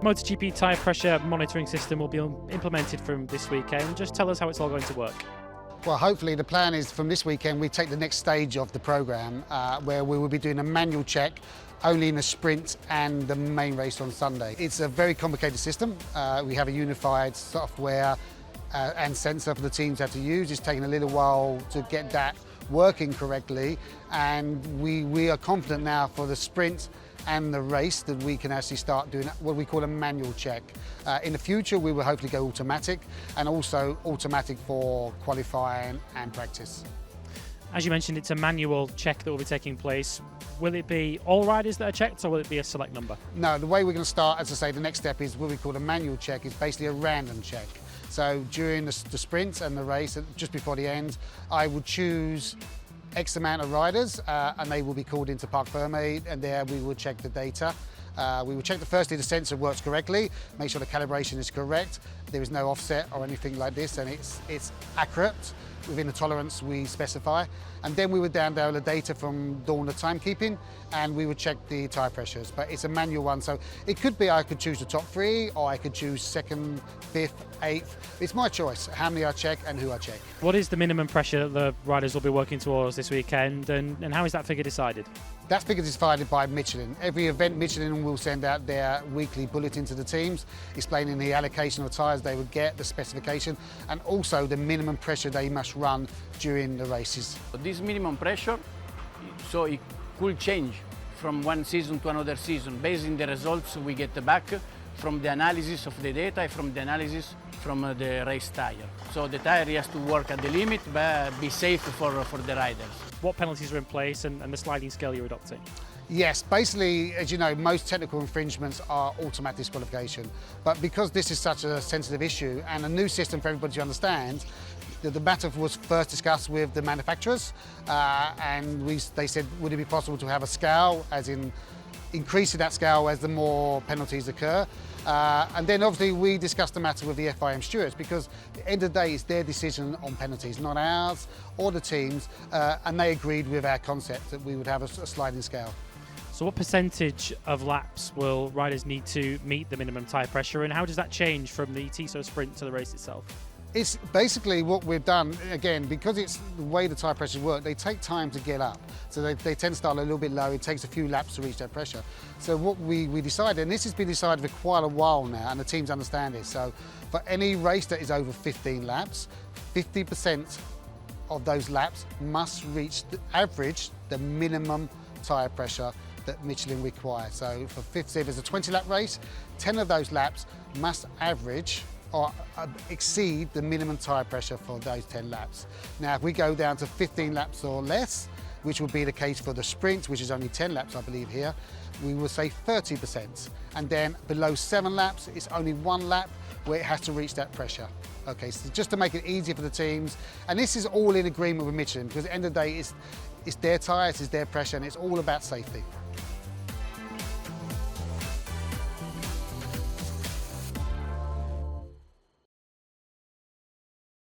MotoGP tyre pressure monitoring system will be implemented from this weekend. Just tell us how it's all going to work. Well, hopefully the plan is from this weekend we take the next stage of the programme where we will be doing a manual check only in the sprint and the main race on Sunday. It's a very complicated system. We have a unified software and sensor for the teams have to use. It's taken a little while to get that working correctly, and we are confident now for the sprint and the race that we can actually start doing what we call a manual check. In the future we will hopefully go automatic, and also automatic for qualifying and practice. As you mentioned, it's a manual check that will be taking place. Will it be all riders that are checked, or will it be a select number? No, the way we're going to start, as I say, the next step is what we call a manual check. It's basically a random check. So during the sprint and the race, just before the end, I would choose X amount of riders and they will be called into Parc Fermé, and there we will check the data. We will check firstly the sensor works correctly, make sure the calibration is correct, there is no offset or anything like this, and it's accurate within the tolerance we specify. And then we would download the data from Dawn the timekeeping, and we would check the tyre pressures. But it's a manual one, so it could be I could choose the top three, or I could choose second, fifth, eighth. It's my choice how many I check and who I check. What is the minimum pressure that the riders will be working towards this weekend, and how is that figure decided? That figure is decided by Michelin. Every event, Michelin will send out their weekly bulletin to the teams, explaining the allocation of tyres they would get, the specification, and also the minimum pressure they must run during the races. This minimum pressure, so it could change from one season to another season based on the results we get back from the analysis of the data and from the analysis from the race tyre. So the tyre has to work at the limit but be safe for the riders. What penalties are in place and the sliding scale you're adopting? Yes, basically, as you know, most technical infringements are automatic disqualification. But because this is such a sensitive issue and a new system for everybody to understand, the matter was first discussed with the manufacturers, and they said, would it be possible to have a scale, as in increasing that scale as the more penalties occur. And then obviously we discussed the matter with the FIM stewards, because at the end of the day it's their decision on penalties, not ours or the teams, and they agreed with our concept that we would have a sliding scale. So what percentage of laps will riders need to meet the minimum tyre pressure, and how does that change from the TISO sprint to the race itself? It's basically what we've done, again, because it's the way the tyre pressures work, they take time to get up. So they tend to start a little bit low, it takes a few laps to reach that pressure. So what we decided, and this has been decided for quite a while now, and the teams understand this, so for any race that is over 15 laps, 50% of those laps must reach the average, the minimum tyre pressure that Michelin requires. So if there's a 20-lap race, 10 of those laps must average or exceed the minimum tyre pressure for those 10 laps. Now, if we go down to 15 laps or less, which would be the case for the sprint, which is only 10 laps, I believe here, we will say 30%. And then below 7 laps, it's only 1 lap where it has to reach that pressure. Okay, so just to make it easier for the teams, and this is all in agreement with Michelin, because at the end of the day, it's their tyres, it's their pressure, and it's all about safety.